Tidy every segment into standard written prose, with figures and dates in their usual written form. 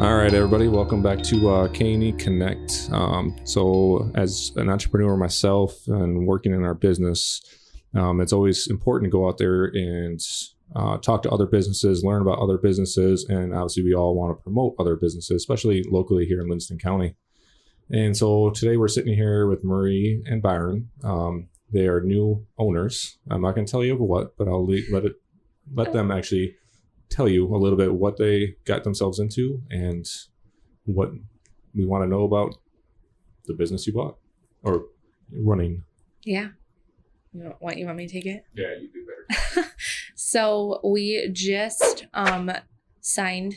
All right, everybody, welcome back to KNE Connect. So as an entrepreneur myself and working in our business, it's always important to go out there and talk to other businesses, learn about other businesses, and obviously we all want to promote other businesses, especially locally here in Livingston County. And so today we're sitting here with Marie and Byron. They are new owners. I'm not going to tell you what, but I'll let them actually tell you a little bit what they got themselves into and what we want to know about the business you bought or running. Yeah. You want me to take it? Yeah, you do better. So we just signed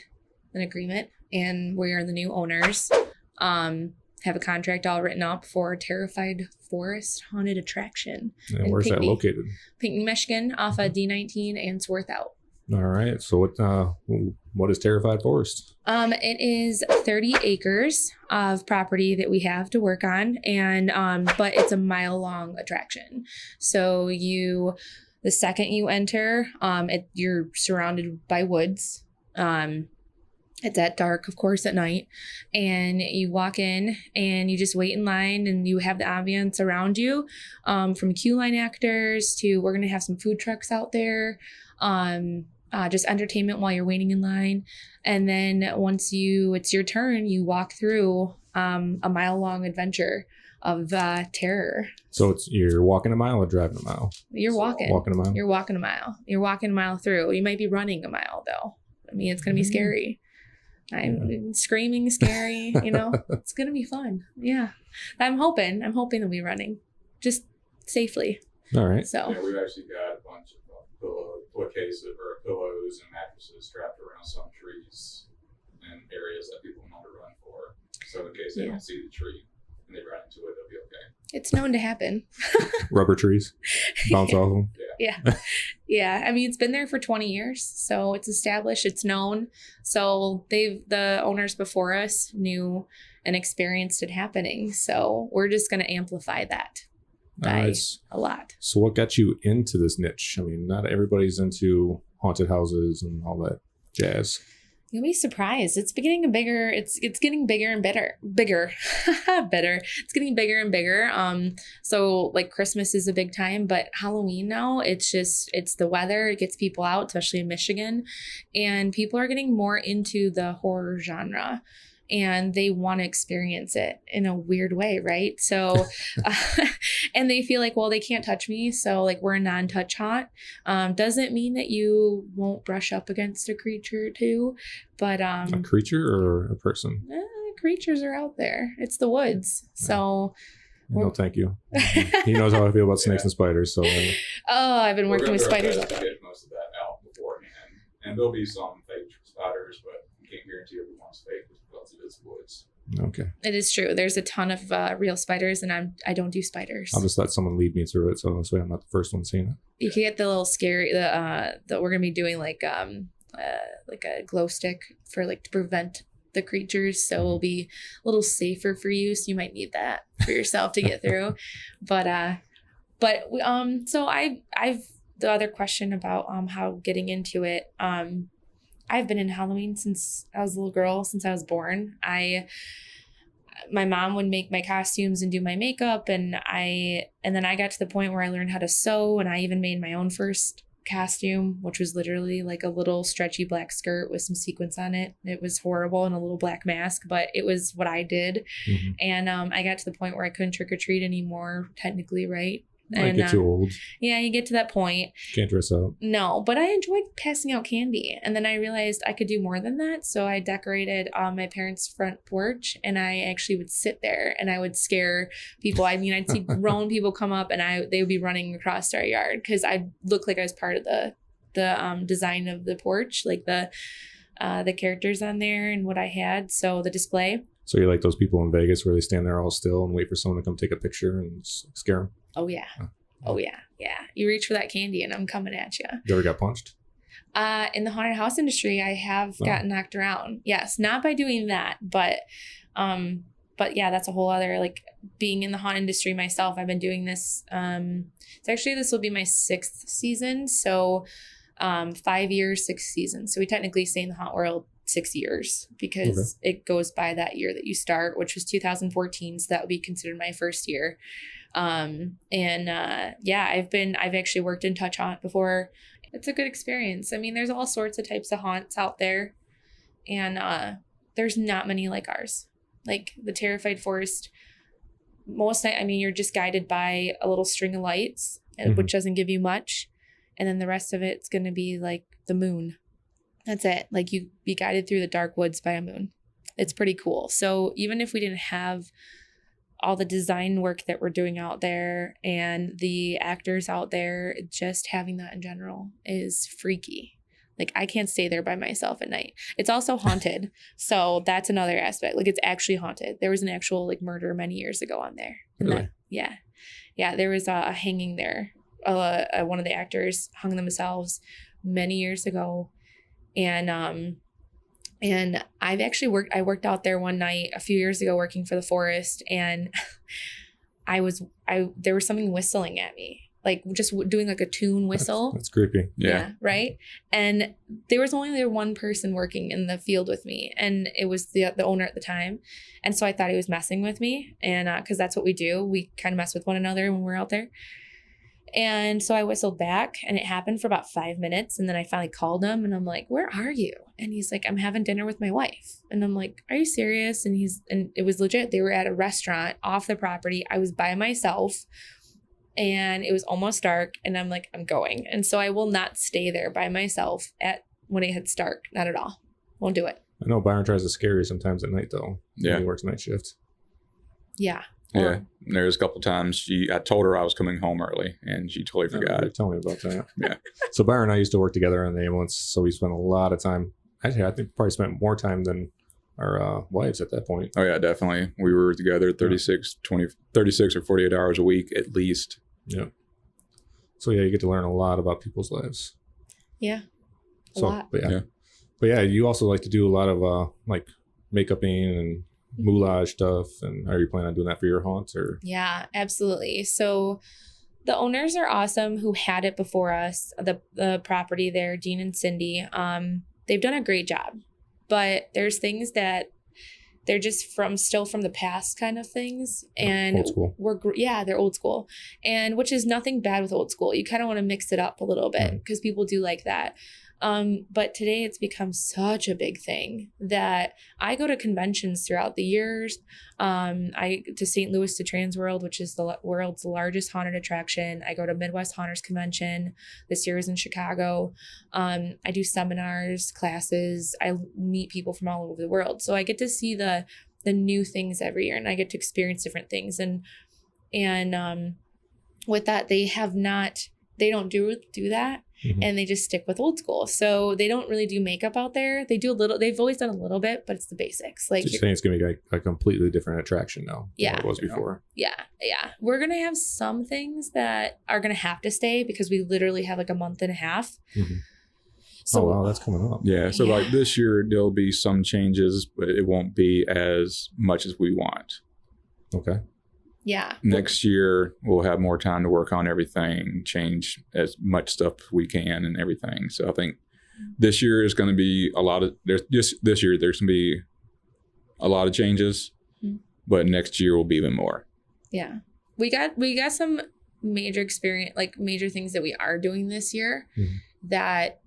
an agreement and we're the new owners. Have a contract all written up for Terrorfied Forest haunted attraction. And where's that located? Pickney, Michigan, off of D19 and Swarth out. All right. So what is Terrorfied Forest? It is 30 acres of property that we have to work on, and but it's a mile-long attraction. So the second you enter, you're surrounded by woods. It's at dark, of course, at night, and you walk in and you just wait in line, and you have the ambience around you, from queue line actors to we're gonna have some food trucks out there. Just entertainment while you're waiting in line. And then once it's your turn, you walk through a mile-long adventure of terror. So you're walking a mile or driving a mile? You're walking. Walking a mile? You're walking a mile. You're walking a mile through. You might be running a mile, though. I mean, it's going to be scary. I'm screaming scary, It's going to be fun. Yeah. I'm hoping that we're running just safely. All right. So yeah, we've actually got a bunch of pillowcases or pillows and mattresses strapped around some trees and areas that people want to run for. So in case they don't see the tree and they run into it, they'll be okay. It's known to happen. Rubber trees, bounce off them. Yeah. I mean, it's been there for 20 years, so it's established, it's known. So the owners before us knew and experienced it happening. So we're just going to amplify that. A lot. So what got you into this niche? I mean, not everybody's into haunted houses and all that jazz. You'll be surprised. It's getting bigger. It's getting bigger and bigger. Better. It's getting bigger and bigger. So like Christmas is a big time, but Halloween now, it's the weather. It gets people out, especially in Michigan, and people are getting more into the horror genre. And they want to experience it in a weird way, right? So, and they feel like, well, they can't touch me. So like we're a non-touch haunt. Doesn't mean that you won't brush up against a creature too, but a creature or a person? Creatures are out there. It's the woods. So no, thank you. He knows how I feel about snakes and spiders. So I've been working with spiders. We're going to get most of that out beforehand. And there'll be some fake spiders, but you can't guarantee everyone's fake. It's woods. Okay. It is true. There's a ton of real spiders, and I don't do spiders. I'll just let someone lead me through it, so this way I'm not the first one seeing it. You can get the little scary. That we're gonna be doing like a glow stick for like to prevent the creatures, so it'll be a little safer for you. So you might need that for yourself to get through. So I've the other question about how getting into it. I've been in Halloween since I was a little girl, since I was born. My mom would make my costumes and do my makeup, and then I got to the point where I learned how to sew, and I even made my own first costume, which was literally like a little stretchy black skirt with some sequins on it. It was horrible, and a little black mask, but it was what I did. Mm-hmm. And I got to the point where I couldn't trick or treat anymore, technically, right? I get too old. Yeah, you get to that point. Can't dress up. No, but I enjoyed passing out candy. And then I realized I could do more than that. So I decorated my parents' front porch, and I actually would sit there and I would scare people. I mean, I'd see grown people come up, and they would be running across our yard because I looked like I was part of the design of the porch, like the characters on there and what I had. So the display. So you're like those people in Vegas where they stand there all still and wait for someone to come take a picture and scare them? Oh, yeah. Oh, yeah. Yeah. You reach for that candy and I'm coming at you. You ever got punched? In the haunted house industry, I have gotten knocked around. Yes. Not by doing that, but yeah, that's a whole other, like being in the haunt industry myself. I've been doing this. This will be my 6th season. So 5 years, 6 seasons. So we technically stay in the haunt world 6 years because it goes by that year that you start, which was 2014. So that would be considered my first year. I've actually worked in touch haunt before. It's a good experience. I mean, there's all sorts of types of haunts out there, and there's not many like ours. Like the Terrorfied Forest, most night, I mean, you're just guided by a little string of lights, which doesn't give you much. And then the rest of it's going to be like the moon. That's it. Like you be guided through the dark woods by a moon. It's pretty cool. So even if we didn't have all the design work that we're doing out there and the actors out there, just having that in general is freaky. Like I can't stay there by myself at night. It's also haunted. So that's another aspect. Like it's actually haunted. There was an actual like murder many years ago on there. Really? Yeah. There was a hanging there. One of the actors hung themselves many years ago. And I worked out there one night a few years ago working for the forest, and there was something whistling at me. Like just doing like a tune whistle. That's creepy. Yeah. Right. And there was only one person working in the field with me, and it was the owner at the time. And so I thought he was messing with me, and cause that's what we do. We kind of mess with one another when we're out there. And so I whistled back, and it happened for about 5 minutes. And then I finally called him, and I'm like, where are you? And he's like, I'm having dinner with my wife. And I'm like, are you serious? And it was legit. They were at a restaurant off the property. I was by myself. And it was almost dark, and I'm like, I'm going. And so I will not stay there by myself when it hits dark. Not at all. Won't do it. I know Byron tries to scare you sometimes at night, though. Yeah. He works night shift. Yeah. Yeah. There's a couple times I told her I was coming home early, and she totally forgot. Tell me about that. Yeah. So Byron and I used to work together on the ambulance, so we spent a lot of time. Actually, I think probably spent more time than our wives at that point. Oh, yeah, definitely. We were together 36 or 48 hours a week at least. Yeah. So yeah, you get to learn a lot about people's lives. Yeah. A So, lot. But yeah, you also like to do a lot of like makeuping and moulage stuff. And are you planning on doing that for your haunts or? Yeah, absolutely. So the owners are awesome who had it before us, the property there, Dean and Cindy. They've done a great job, but there's things that they're just still from the past kind of things. And old school. They're old school, and which is nothing bad with old school. You kind of want to mix it up a little bit because people do like that. But today it's become such a big thing that I go to conventions throughout the years. I to St. Louis to Transworld, which is the world's largest haunted attraction. I go to Midwest Haunters Convention. This year is in Chicago. I do seminars, classes. I meet people from all over the world. So I get to see the new things every year, and I get to experience different things. And with that, they don't do that. Mm-hmm. And they just stick with old school. So they don't really do makeup out there. They do a little, they've always done a little bit, but it's the basics. Like, so you're saying it's going to be like a completely different attraction now than it was before. Yeah. We're going to have some things that are going to have to stay because we literally have like a month and a half. Mm-hmm. So, oh, wow, that's coming up. Yeah. So like this year, there'll be some changes, but it won't be as much as we want. Okay. Yeah. Next year, we'll have more time to work on everything, change as much stuff as we can and everything. So I think this year is going to be there's going to be a lot of changes, but next year will be even more. Yeah. We got some major experience, like major things that we are doing this year that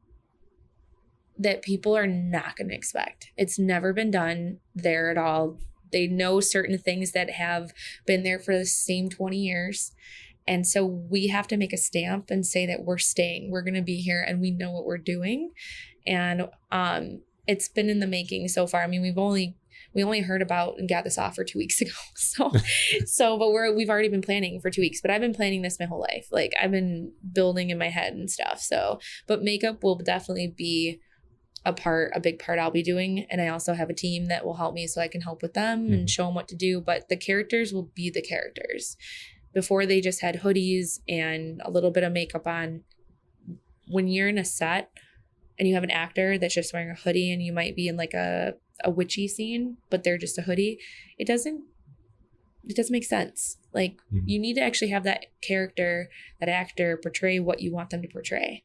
people are not going to expect. It's never been done there at all. They know certain things that have been there for the same 20 years. And so we have to make a stamp and say that we're staying. We're going to be here and we know what we're doing. And it's been in the making so far. I mean, we only heard about and got this offer 2 weeks ago. But we've already been planning for 2 weeks. But I've been planning this my whole life. Like I've been building in my head and stuff. But makeup will definitely be a big part I'll be doing. And I also have a team that will help me so I can help with them and show them what to do. But the characters will be the characters. Before they just had hoodies and a little bit of makeup on. When you're in a set and you have an actor that's just wearing a hoodie and you might be in like a witchy scene, but they're just a hoodie, it doesn't make sense. Like you need to actually have that character, that actor portray what you want them to portray.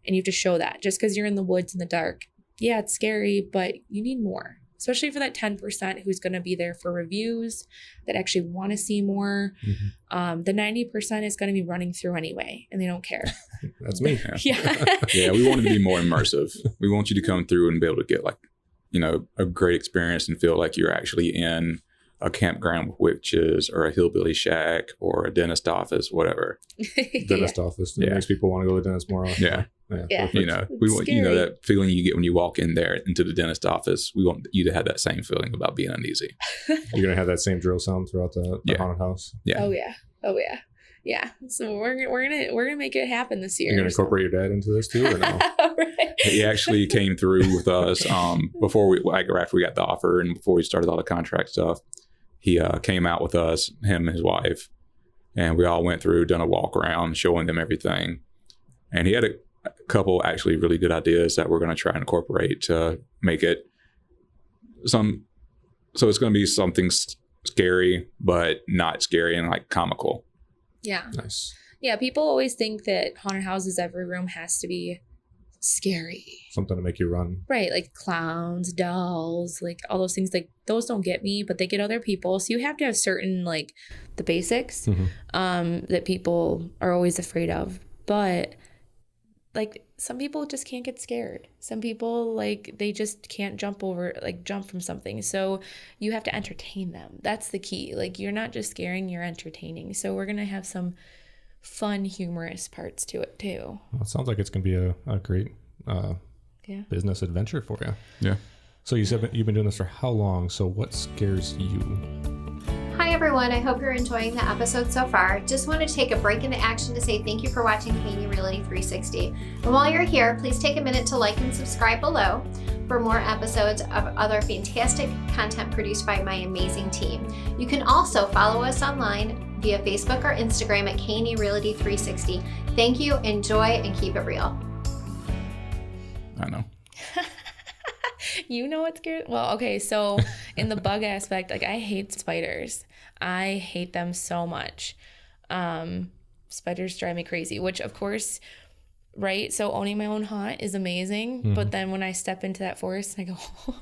And you have to show that. Just because you're in the woods in the dark yeah, it's scary, but you need more, especially for that 10% who's going to be there for reviews that actually want to see more. The 90% is going to be running through anyway, and they don't care. That's me. Yeah. Yeah, we want it to be more immersive. We want you to come through and be able to get like, you know, a great experience and feel like you're actually in a campground with witches or a hillbilly shack or a dentist office, whatever. Dentist office. It makes people want to go to the dentist more often. Yeah. Yeah. You know, we want, you know, that feeling you get when you walk in there into the dentist office. We want you to have that same feeling about being uneasy. You're gonna have that same drill sound throughout the haunted house. Yeah. Oh yeah. Yeah. So we're gonna make it happen this year. You're gonna incorporate your dad into this too, or no? Right. He actually came through with us before we, like, after we got the offer and before we started all the contract stuff. He came out with us, him and his wife, and we all went through, done a walk around, showing them everything. And he had a couple actually really good ideas that we're going to try and incorporate to make it so it's going to be something scary, but not scary and like comical. Yeah. Nice. Yeah. People always think that haunted houses, every room has to be scary. Something to make you run. Right. Like clowns, dolls, like all those things. Like those don't get me, but they get other people. So you have to have certain, like, the basics that people are always afraid of. But like some people just can't get scared. Some people, like, they just can't jump from something. So you have to entertain them. That's the key. Like, you're not just scaring, you're entertaining. So we're going to have some fun, humorous parts to it too. Well, it sounds like it's going to be a great business adventure for you. Yeah. So you said you've been doing this for how long? So what scares you? Hi everyone, I hope you're enjoying the episode so far. Just want to take a break into action to say thank you for watching KNE Realty 360. And while you're here, please take a minute to like and subscribe below for more episodes of other fantastic content produced by my amazing team. You can also follow us online via Facebook or Instagram at KNE Realty 360. Thank you, enjoy, and keep it real. I know. You know what's scary? Well, okay, so in the bug aspect, like, I hate spiders. I hate them so much. Spiders drive me crazy, which of course, right? So owning my own haunt is amazing. But then when I step into that forest and I go,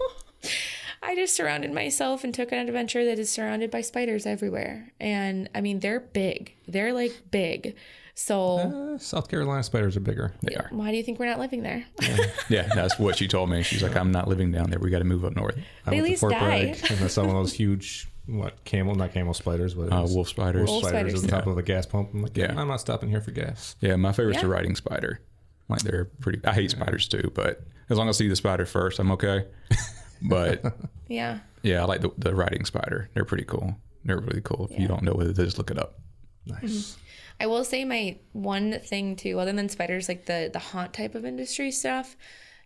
I just surrounded myself and took an adventure that is surrounded by spiders everywhere. And I mean, they're big. They're like big. So South Carolina spiders are bigger. They are. why do you think we're not living there? Yeah, that's what she told me. She's like, I'm not living down there. We got to move up north. I They went at to least Fort die. Bragg, and there's some of those huge, not camel spiders, but Wolf spiders. Wolf spiders. on top of the gas pump. I'm like, Yeah. I'm not stopping here for gas. Yeah, my favorite's Yeah. the riding spider. Like, they're pretty. I hate spiders too, but as long as I see the spider first, I'm okay. But Yeah. yeah, I like the riding spider. They're pretty cool. They're really cool. If you don't know what it is, look it up. Nice. I will say my one thing too, other than spiders, like the haunt type of industry stuff,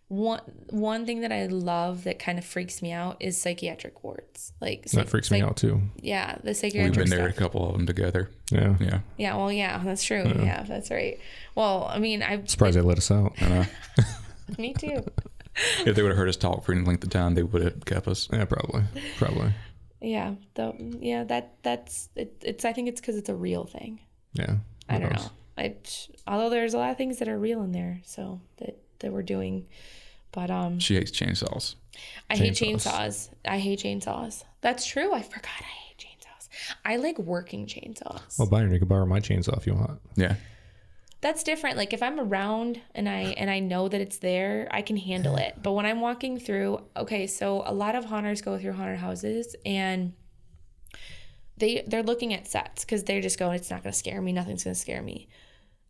one thing that I love that kind of freaks me out is psychiatric wards. Like That freaks me out too. Yeah, the psychiatric We've been there, stuff. a couple of them together. Yeah. Yeah. Yeah, well, yeah, that's true. Yeah, that's right. Well, I mean, I'm Surprised they let us out. I know. Me too. If they would have heard us talk for any length of time, they would have kept us. Yeah, probably. Yeah, that's it. I think it's because it's a real thing. Yeah. I Who don't knows? know. Although there's a lot of things that are real in there, so that we're doing, but She hates chainsaws. I hate chainsaws. I hate chainsaws. That's true. I forgot I hate chainsaws. I like working chainsaws. Well, Byron, you can borrow my chainsaw if you want. Yeah. That's different. Like if I'm around and I know that it's there, I can handle it. But when I'm walking through, okay, so a lot of haunters go through haunted houses and they're looking at sets because they're just going, it's not going to scare me. Nothing's going to scare me.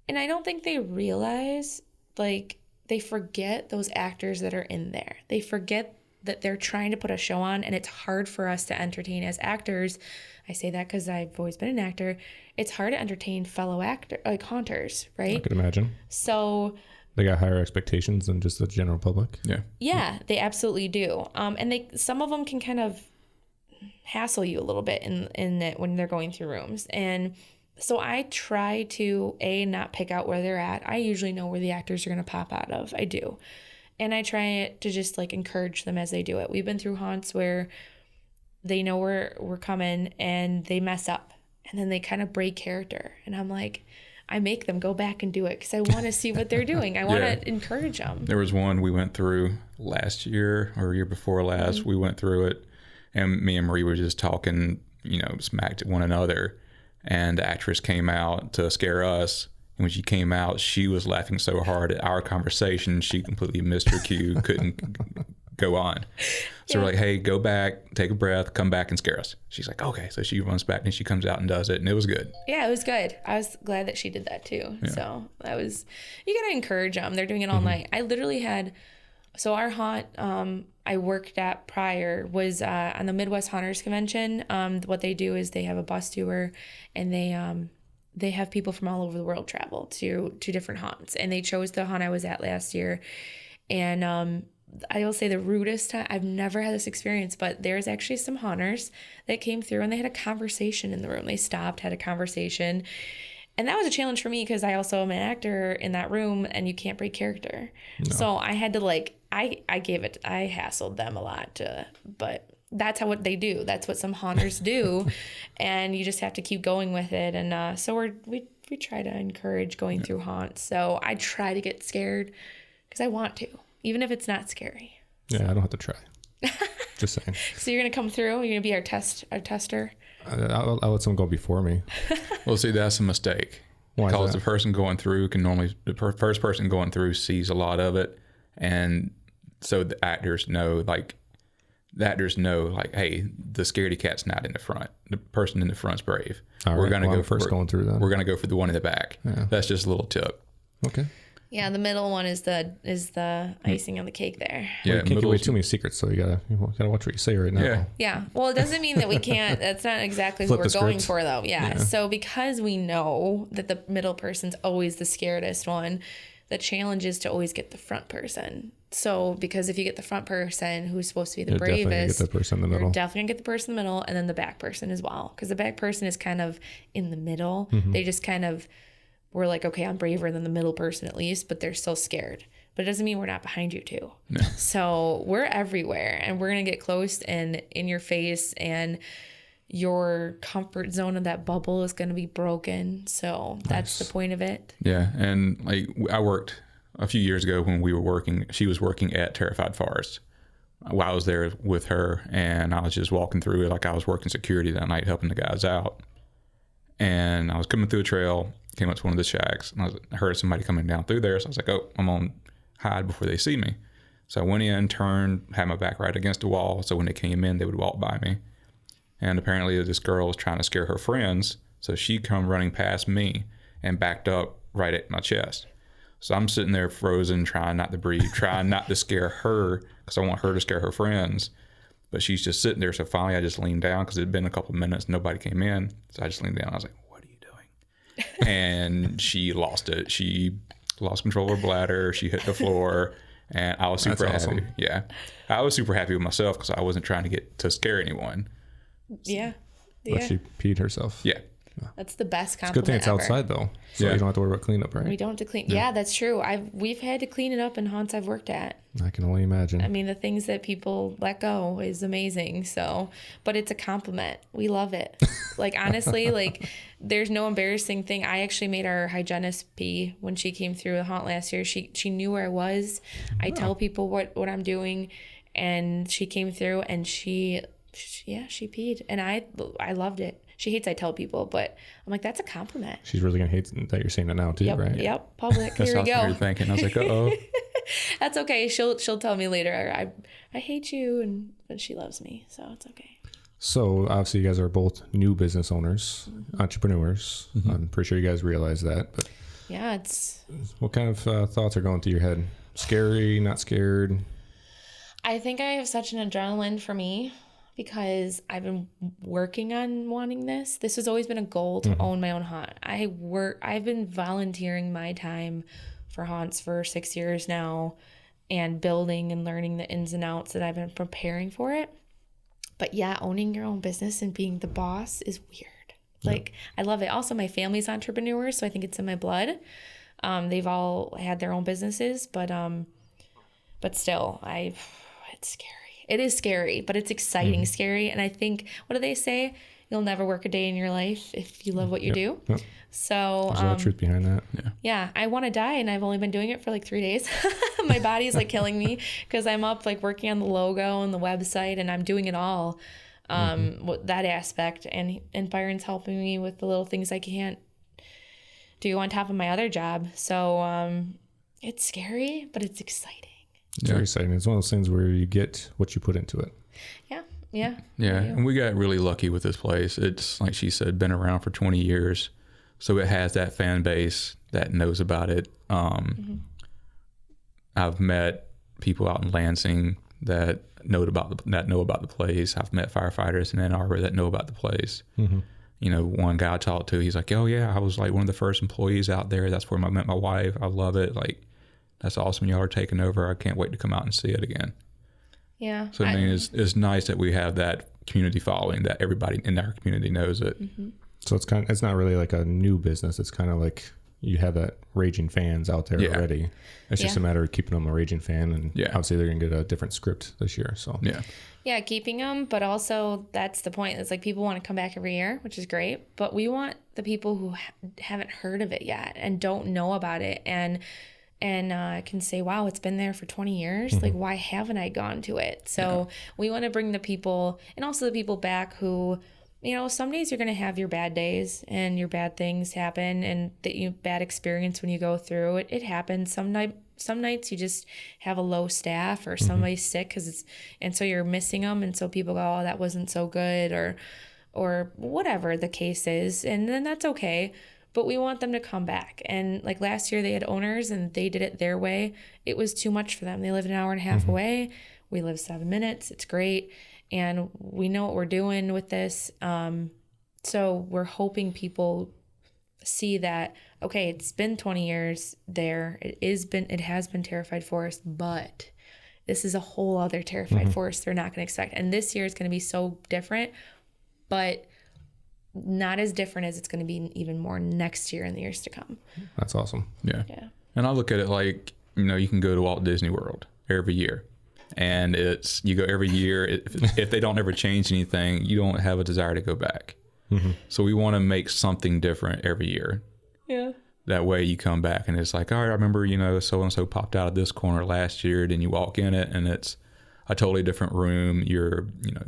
And I don't think they realize, like, they forget those actors that are in there. They forget that they're trying to put a show on, and it's hard for us to entertain as actors. I say that because I've always been an actor. It's hard to entertain fellow haunters, right? I could imagine. So They got higher expectations than just the general public. Yeah. yeah, they absolutely do. And some of them can kind of hassle you a little bit in it when they're going through rooms. And so I try to not pick out where they're at. I usually know where the actors are going to pop out of. I do. And I try to just like encourage them as they do it. We've been through haunts where they know we're coming and they mess up and then they kind of break character. And I'm like, I make them go back and do it because I want to see what they're doing. I want to encourage them. There was one we went through last year or year before last. We went through it, and me and Marie were just talking, smacked at one another. And the actress came out to scare us. And when she came out, she was laughing so hard at our conversation, she completely missed her cue, couldn't go on. So we're like, hey, go back, take a breath, come back and scare us. She's like, okay. So she runs back and she comes out and does it, and it was good. Yeah, it was good. I was glad that she did that too. Yeah. So that was, you got to encourage them. They're doing it all night. I literally had, so our haunt I worked at prior was on the Midwest Haunters Convention. What they do is they have a bus tour, and they have people from all over the world travel to different haunts. And they chose the haunt I was at last year. And I will say the rudest time, I've never had this experience, but there's actually some haunters that came through and they had a conversation in the room. They stopped, had a conversation. And that was a challenge for me because I also am an actor in that room, and you can't break character. No. So I had to I hassled them a lot, but that's what they do. That's what some haunters do. And you just have to keep going with it. And so we try to encourage going through haunts. So I try to get scared because I want to, even if it's not scary. Yeah, I don't have to try. Just saying. So you're going to come through? You're going to be our tester? I'll let someone go before me. Well, see, that's a mistake. Why because the person going through can normally, first person going through sees a lot of it. And so the actors know, hey, the scaredy cat's not in the front. The person in the front's brave. We're going to go first going through then. We're going to go for the one in the back. Yeah. That's just a little tip. Okay. Yeah, the middle one is the icing on the cake there. Yeah, you can't give away too many secrets, so you gotta watch what you say right now. Yeah. Yeah. Well, it doesn't mean that we can't. That's not exactly what we're going for, though. Yeah. So because we know that the middle person's always the scaredest one, the challenge is to always get the front person. So because if you get the front person who's supposed to be the bravest, get the person in the middle. You're definitely gonna get the person in the middle, and then the back person as well. Because the back person is kind of in the middle. Mm-hmm. They just kind of. We're like, okay, I'm braver than the middle person at least, but they're still scared. But it doesn't mean we're not behind you too. No. So we're everywhere, and we're going to get close and in your face, and your comfort zone of that bubble is going to be broken. So that's the point of it. Yeah. And I worked a few years ago when we were working, she was working at Terrorfied Forest while I was there with her, and I was just walking through it. I was working security that night, helping the guys out. And I was coming through a trail, came up to one of the shacks, and I heard somebody coming down through there. So I was like, oh, I'm on hide before they see me. So I went in, turned, had my back right against the wall. So when they came in, they would walk by me. And apparently this girl was trying to scare her friends. So she come running past me and backed up right at my chest. So I'm sitting there frozen, trying not to breathe, trying not to scare her because I want her to scare her friends. But she's just sitting there. So finally I just leaned down because it had been a couple of minutes. Nobody came in. So I just leaned down. I was like, and she lost it. She lost control of her bladder. She hit the floor, and I was super happy. Yeah, I was super happy with myself because I wasn't trying to get to scare anyone. Yeah. But she peed herself. Yeah. That's the best compliment. It's a good thing it's outside though, so you don't have to worry about cleanup, right? We don't have to clean. Yeah, that's true. We've had to clean it up in haunts I've worked at. I can only imagine. I mean, the things that people let go is amazing. So, but it's a compliment. We love it. Honestly, there's no embarrassing thing. I actually made our hygienist pee when she came through the haunt last year. She knew where I was. I tell people what I'm doing, and she came through and she peed, and I loved it. She hates I tell people, but I'm like, that's a compliment. She's really gonna hate that you're saying it now too, right? Yep. Public. Here we go. That's thinking. I was like, uh-oh. That's okay. She'll tell me later. I hate you, but she loves me, so it's okay. So obviously you guys are both new business owners, entrepreneurs. Mm-hmm. I'm pretty sure you guys realize that. But yeah, what kind of thoughts are going through your head? Scary? Not scared? I think I have such an adrenaline for me. Because I've been working on wanting this. This has always been a goal to own my own haunt. I've been volunteering my time for haunts for 6 years now and building and learning the ins and outs that I've been preparing for it. But yeah, owning your own business and being the boss is weird. I love it. Also, my family's entrepreneurs, so I think it's in my blood. They've all had their own businesses, but still, it's scary. It is scary, but it's exciting scary. And I think, what do they say? you'll never work a day in your life if you love what you do. Yep. So There's a lot of truth behind that. yeah, I want to die, and I've only been doing it for like 3 days. My body's like killing me because I'm up like working on the logo and the website, and I'm doing it all, that aspect. And Byron's helping me with the little things I can't do on top of my other job. So it's scary, but it's exciting. It's very exciting. It's one of those things where you get what you put into it. Yeah. And we got really lucky with this place. It's, like she said, been around for 20 years. So it has that fan base that knows about it. I've met people out in Lansing that know about the place. I've met firefighters in Ann Arbor that know about the place. You know, one guy I talked to, he's like, "Oh yeah, I was like one of the first employees out there. That's where I met my wife. I love it. Like, that's awesome. Y'all are taking over. I can't wait to come out and see it again." Yeah. So I mean, it's nice that we have that community following, that everybody in our community knows it. So it's not really like a new business. It's kind of like you have that raging fans out there already. It's just a matter of keeping them a raging fan, and obviously they're gonna get a different script this year. So yeah, keeping them, but also that's the point. It's like people want to come back every year, which is great, but we want the people who haven't heard of it yet and don't know about it and can say, wow, it's been there for 20 years. Like, why haven't I gone to it? So we want to bring the people, and also the people back who, you know, some days you're going to have your bad days and your bad things happen, and bad experience when you go through it. It happens. Some nights you just have a low staff, or somebody's sick and so you're missing them. And so people go, oh, that wasn't so good, or whatever the case is. And then that's okay. But we want them to come back. And like last year they had owners and they did it their way. It was too much for them. They live an hour and a half away. We live 7 minutes. It's great. And we know what we're doing with this. So we're hoping people see that, okay, it's been 20 years there. It has been Terrorfied Forest, but this is a whole other Terrorfied Forest they're not going to expect. And this year is going to be so different, but not as different as it's going to be even more next year and the years to come. That's awesome. Yeah. And I look at it like, you know, you can go to Walt Disney World every year, and you go every year. If they don't ever change anything, you don't have a desire to go back. So we want to make something different every year. Yeah. That way you come back and it's like, all right, I remember, you know, so-and-so popped out of this corner last year. Then you walk in it and it's a totally different room. You're, you know,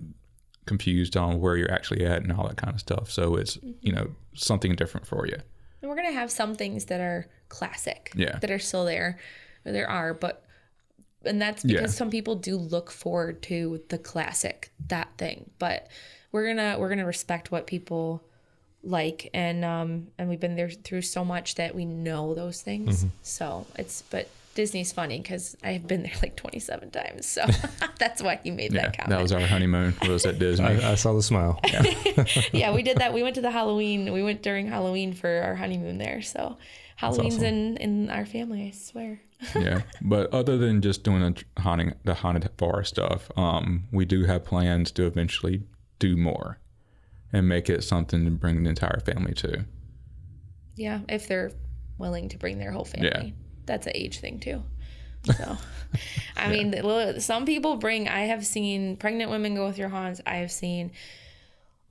confused on where you're actually at and all that kind of stuff. So it's, you know, something different for you. And we're going to have some things that are classic, that are still there. And that's because some people do look forward to the classic, that thing. But we're gonna respect what people like, and we've been there through so much that we know those things. So but Disney's funny because I've been there like 27 times, so that's why he made that comment. That was our honeymoon. Was at Disney. I saw the smile. Yeah, we did that. We went to we went during Halloween for our honeymoon there. So Halloween's awesome. in our family, I swear. Yeah, but other than just doing the haunted forest stuff, we do have plans to eventually do more and make it something to bring the entire family to. Yeah, if they're willing to bring their whole family. Yeah. That's an age thing too. So, I mean, some people I have seen pregnant women go through haunts. I have seen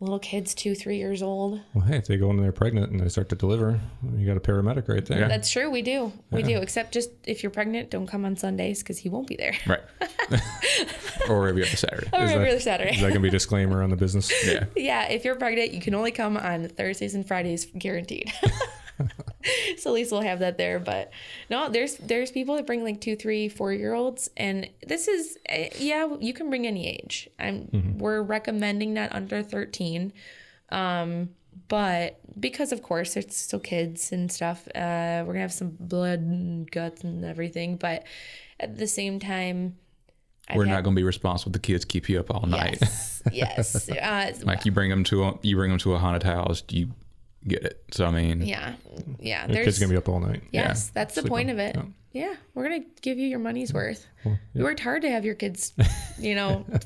little kids 2-3 years old. Well, hey, if they go in there pregnant and they start to deliver, you got a paramedic right there. Yeah. That's true. We do. We do. Except just if you're pregnant, don't come on Sundays because he won't be there. Right. Or every other Saturday. Is that going to be a disclaimer on the business? Yeah. Yeah. If you're pregnant, you can only come on Thursdays and Fridays, guaranteed. So at least we'll have that there. But no, there's people that bring like 2, 3, 4-year-olds, and this is you can bring any age. We're recommending not under 13, but because of course it's still kids and stuff. We're gonna have some blood and guts and everything, but at the same time, we're not going to be responsible. The kids keep you up all night. Yes. Like you bring them to a haunted house. You get it. So I mean, yeah. The kids gonna be up all night. Yes, that's the point of it. Yeah, we're gonna give you your money's worth. Well, you worked hard to have your kids,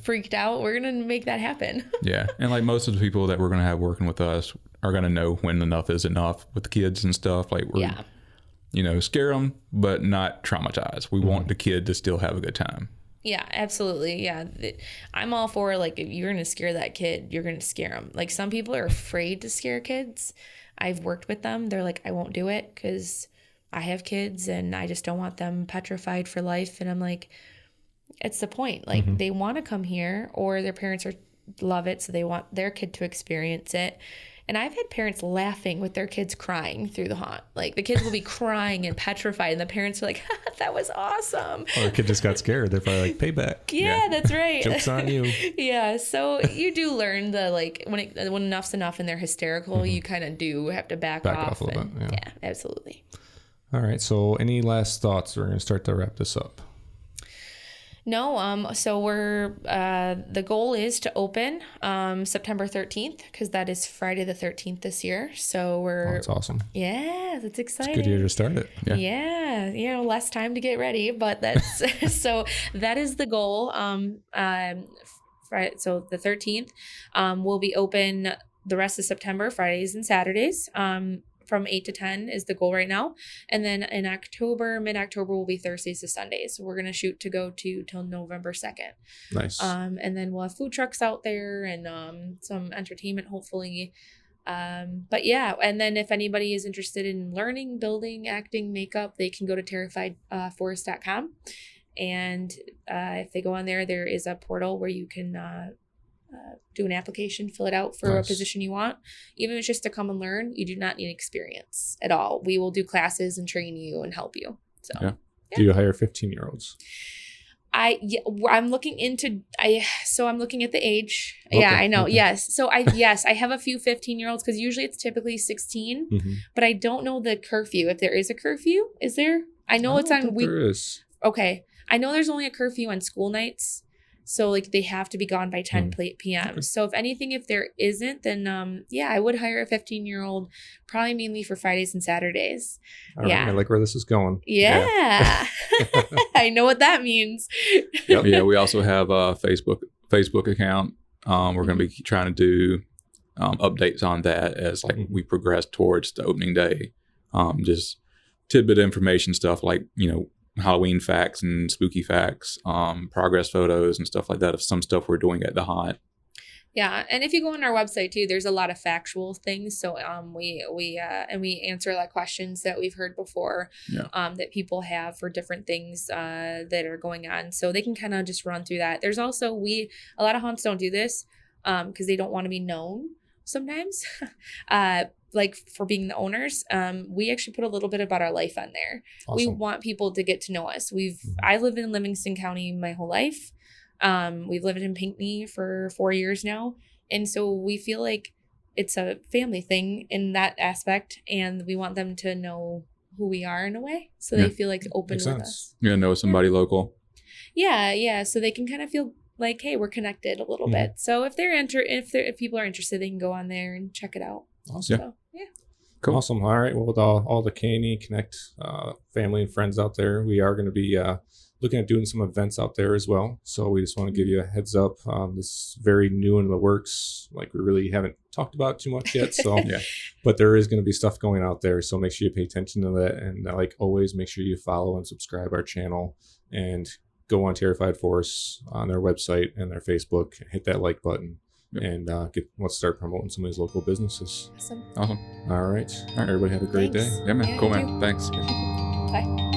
freaked out. We're gonna make that happen. Yeah, and like most of the people that we're gonna have working with us are gonna know when enough is enough with the kids and stuff. Like we're, scare them, but not traumatize. We want the kid to still have a good time. Yeah, absolutely. Yeah. I'm all for, like, if you're going to scare that kid, you're going to scare them. Like, some people are afraid to scare kids. I've worked with them. They're like, I won't do it because I have kids and I just don't want them petrified for life. And I'm like, it's the point. Like, they want to come here, or their parents love it, so they want their kid to experience it. And I've had parents laughing with their kids crying through the haunt. Like, the kids will be crying and petrified, and the parents are like, that was awesome. Or the kid just got scared. They're probably like, payback. Yeah, that's right. Joke's on you. Yeah, so you do learn the, like, when enough's enough and they're hysterical, you kind of do have to back off a little bit. Yeah, absolutely. All right, so any last thoughts? We're going to start to wrap this up. No, so we're, the goal is to open September 13th, because that is Friday the 13th this year. So we're... That's awesome. Yeah, that's exciting. It's a good year to start it. Yeah, you know, less time to get ready, but that's... so that is the goal. Friday, so the 13th will be open the rest of September, Fridays and Saturdays. From 8 to 10 is the goal right now. And then in October, mid-October, will be Thursdays to Sundays. So we're going to shoot to go till November 2nd. Nice. And then we'll have food trucks out there and some entertainment, hopefully. But yeah, and then if anybody is interested in learning, building, acting, makeup, they can go to terrifiedforest.com. And if they go on there, there is a portal where you can do an application, fill it out for a position you want. Even if it's just to come and learn, you do not need experience at all. We will do classes and train you and help you. So, yeah. Do you hire 15-year-olds? I'm looking into, I'm looking at the age. Okay. Yeah, I know. Okay. Yes. So I have a few 15-year-olds, because usually it's typically 16, but I don't know the curfew. If there is a curfew, is there? I know it's on week. There is. Okay. I know there's only a curfew on school nights. So, like, they have to be gone by 10 p.m. Okay. So if anything, if there isn't, then I would hire a 15-year-old, probably mainly for Fridays and Saturdays. All right, I like where this is going. Yeah. I know what that means. Yep. Yeah, we also have a Facebook account. We're going to be trying to do updates on that as we progress towards the opening day. Just tidbit information stuff like, Halloween facts and spooky facts, progress photos and stuff like that of some stuff we're doing at the haunt. Yeah, and if you go on our website too, there's a lot of factual things. So we answer a lot of questions that we've heard before, that people have for different things that are going on. So they can kind of just run through that. There's also a lot of haunts don't do this because they don't want to be known sometimes. Like for being the owners, we actually put a little bit about our life on there. Awesome. We want people to get to know us. I live in Livingston County my whole life. We've lived in Pickney for 4 years now. And so we feel like it's a family thing in that aspect. And we want them to know who we are in a way. So they feel like open Makes with sense. us. Yeah, know somebody local. Yeah. So they can kind of feel like, hey, we're connected a little bit. So if if people are interested, they can go on there and check it out. Awesome. So, yeah. Cool. Awesome. All right. Well, with all the KNE Connect family and friends out there, we are going to be looking at doing some events out there as well. So we just want to give you a heads up. This is very new in the works. Like, we really haven't talked about too much yet. So, but there is going to be stuff going out there. So make sure you pay attention to that. And like always, make sure you follow and subscribe our channel and go on Terrorfied Forest on their website and their Facebook. Hit that like button. And let's start promoting some of these local businesses. Awesome. Awesome. All right. Everybody have a great day. Yeah, man. Yeah, Cool, you man. Thanks. Bye.